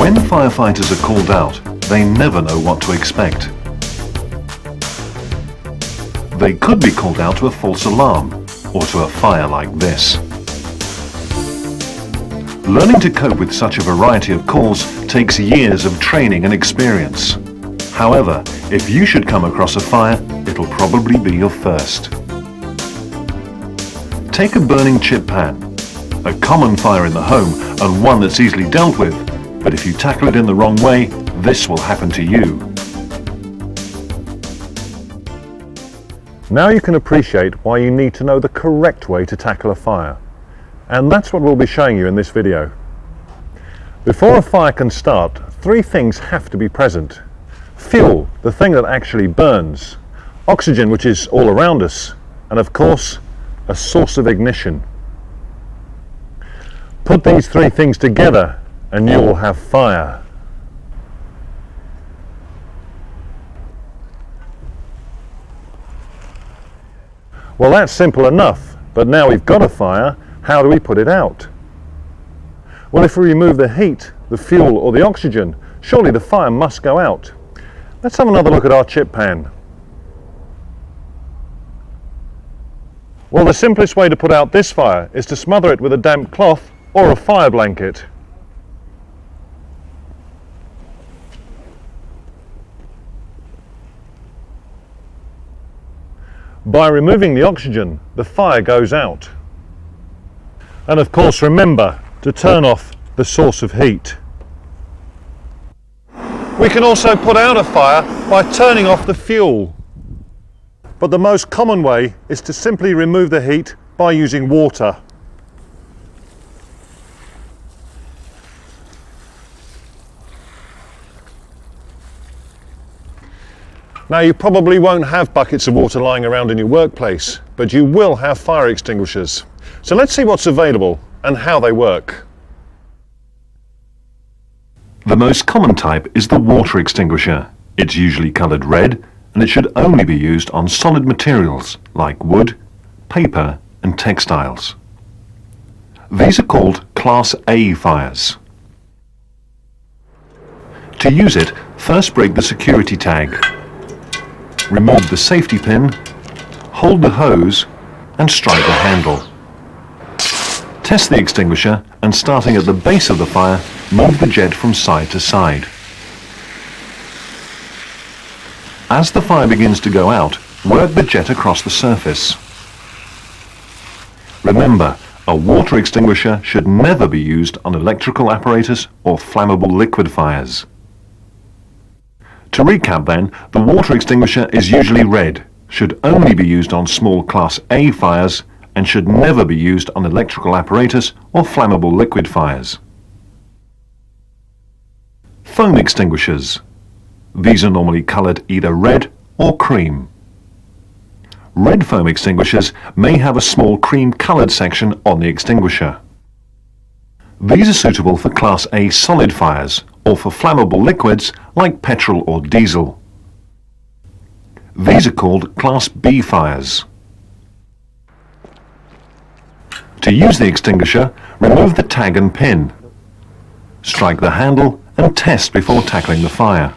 When firefighters are called out, they never know what to expect. They could be called out to a false alarm or to a fire like this. Learning to cope with such a variety of calls takes years of training and experience. However, if you should come across a fire, it'll probably be your first. Take a burning chip pan, a common fire in the home and one that's easily dealt with, but if you tackle it in the wrong way, this will happen to you. Now you can appreciate why you need to know the correct way to tackle a fire. And that's what we'll be showing you in this video. Before a fire can start, three things have to be present. Fuel, the thing that actually burns. Oxygen, which is all around us. And of course, a source of ignition. Put these three things together and you will have fire. Well, that's simple enough, but now we've got a fire, how do we put it out? Well, if we remove the heat, the fuel or the oxygen, surely the fire must go out. Let's have another look at our chip pan. Well, the simplest way to put out this fire is to smother it with a damp cloth or a fire blanket. By removing the oxygen, the fire goes out. And of course, remember to turn off the source of heat. We can also put out a fire by turning off the fuel. But the most common way is to simply remove the heat by using water. Now, you probably won't have buckets of water lying around in your workplace, but you will have fire extinguishers. So let's see what's available and how they work. The most common type is the water extinguisher. It's usually coloured red and it should only be used on solid materials like wood, paper and textiles. These are called Class A fires. To use it, first break the security tag. Remove the safety pin, hold the hose and strike the handle. Test the extinguisher and starting at the base of the fire, move the jet from side to side. As the fire begins to go out, work the jet across the surface. Remember, a water extinguisher should never be used on electrical apparatus or flammable liquid fires. To recap then, the water extinguisher is usually red, should only be used on small Class A fires, and should never be used on electrical apparatus or flammable liquid fires. Foam extinguishers. These are normally coloured either red or cream. Red foam extinguishers may have a small cream-coloured section on the extinguisher. These are suitable for Class A solid fires or for flammable liquids like petrol or diesel. These are called Class B fires. To use the extinguisher, remove the tag and pin. Strike the handle and test before tackling the fire.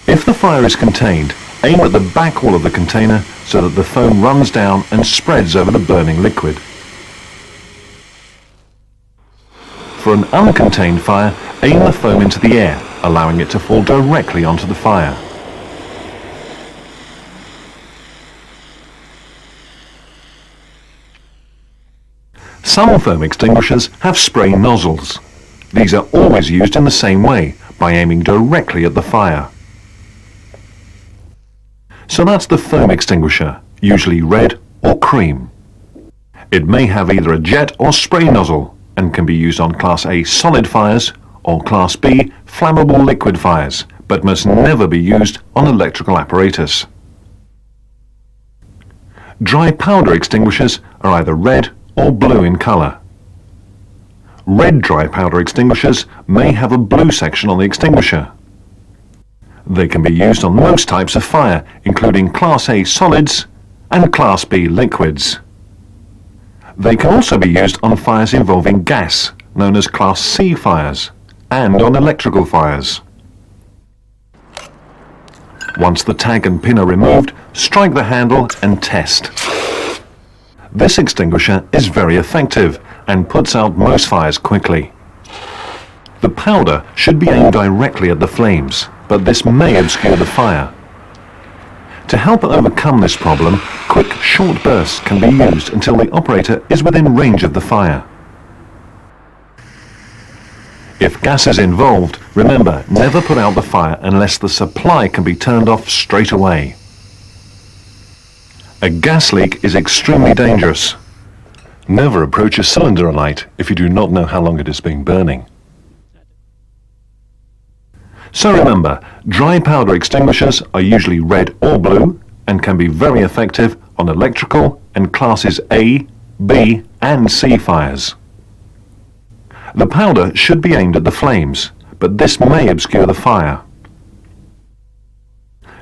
If the fire is contained, aim at the back wall of the container so that the foam runs down and spreads over the burning liquid. For an uncontained fire, aim the foam into the air, allowing it to fall directly onto the fire. Some foam extinguishers have spray nozzles. These are always used in the same way, by aiming directly at the fire. So that's the foam extinguisher, usually red or cream. It may have either a jet or spray nozzle, and can be used on Class A solid fires or Class B flammable liquid fires, but must never be used on electrical apparatus. Dry powder extinguishers are either red or blue in colour. Red dry powder extinguishers may have a blue section on the extinguisher. They can be used on most types of fire, including Class A solids and Class B liquids. They can also be used on fires involving gas, known as Class C fires, and on electrical fires. Once the tag and pin are removed, strike the handle and test. This extinguisher is very effective and puts out most fires quickly. The powder should be aimed directly at the flames, but this may obscure the fire. To help overcome this problem, quick short bursts can be used until the operator is within range of the fire. If gas is involved, remember, never put out the fire unless the supply can be turned off straight away. A gas leak is extremely dangerous. Never approach a cylinder alight if you do not know how long it has been burning. So remember, dry powder extinguishers are usually red or blue and can be very effective on electrical and classes A, B and C fires. The powder should be aimed at the flames, but this may obscure the fire.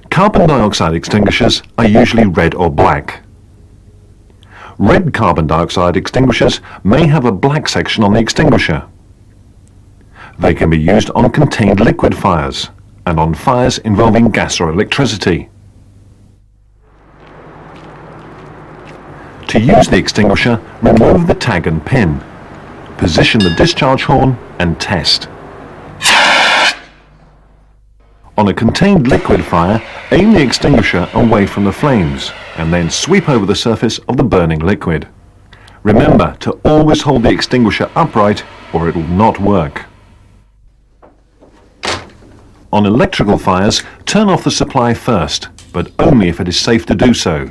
Carbon dioxide extinguishers are usually red or black. Red carbon dioxide extinguishers may have a black section on the extinguisher. They can be used on contained liquid fires and on fires involving gas or electricity. To use the extinguisher, remove the tag and pin. Position the discharge horn and test. On a contained liquid fire, aim the extinguisher away from the flames and then sweep over the surface of the burning liquid. Remember to always hold the extinguisher upright or it will not work. On electrical fires, turn off the supply first, but only if it is safe to do so.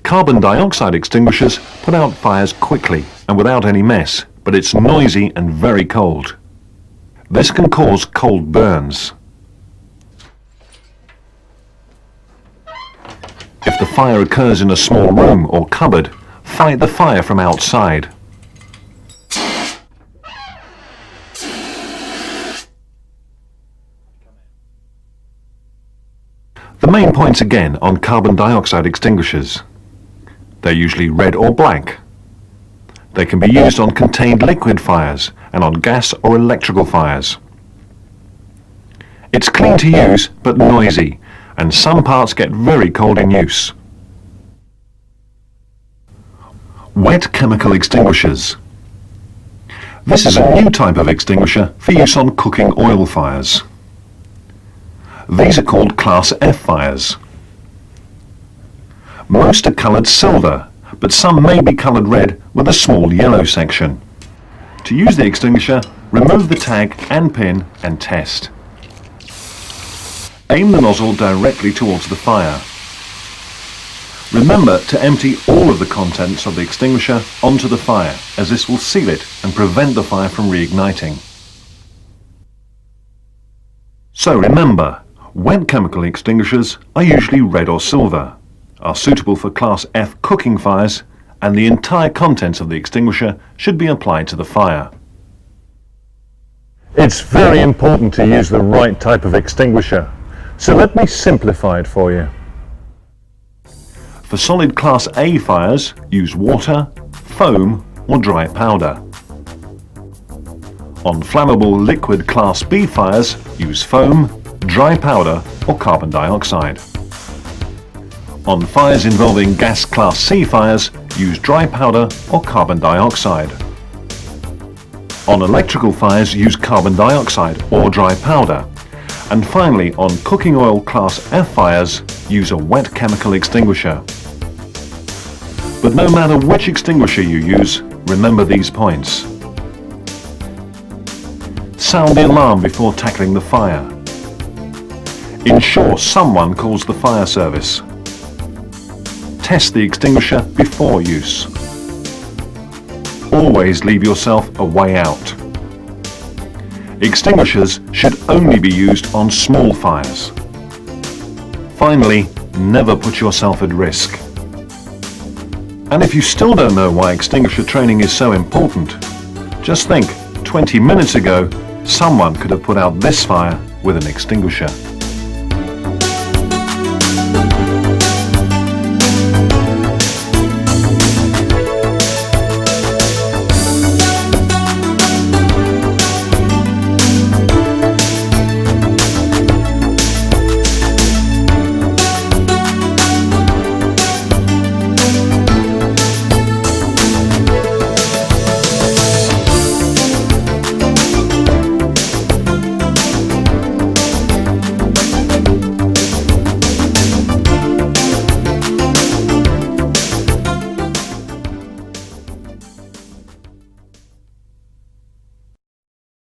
Carbon dioxide extinguishers put out fires quickly and without any mess, but it's noisy and very cold. This can cause cold burns. If the fire occurs in a small room or cupboard, fight the fire from outside. The main points again on carbon dioxide extinguishers. They're usually red or black. They can be used on contained liquid fires and on gas or electrical fires. It's clean to use but noisy, and some parts get very cold in use. Wet chemical extinguishers. This is a new type of extinguisher for use on cooking oil fires. These are called Class F fires. Most are coloured silver, but some may be coloured red with a small yellow section. To use the extinguisher, remove the tag and pin and test. Aim the nozzle directly towards the fire. Remember to empty all of the contents of the extinguisher onto the fire, as this will seal it and prevent the fire from reigniting. So remember, wet chemical extinguishers are usually red or silver, are suitable for Class F cooking fires, and the entire contents of the extinguisher should be applied to the fire. It's very important to use the right type of extinguisher, so let me simplify it for you. For solid Class A fires, use water, foam or dry powder. On flammable liquid Class B fires, use foam, dry powder or carbon dioxide. On fires involving gas Class C fires, use dry powder or carbon dioxide. On electrical fires, use carbon dioxide or dry powder. And finally, on cooking oil Class F fires, use a wet chemical extinguisher. But no matter which extinguisher you use, remember these points. Sound the alarm before tackling the fire. Ensure someone calls the fire service. Test the extinguisher before use. Always leave yourself a way out. Extinguishers should only be used on small fires. Finally, never put yourself at risk. And if you still don't know why extinguisher training is so important, just think, 20 minutes ago, someone could have put out this fire with an extinguisher.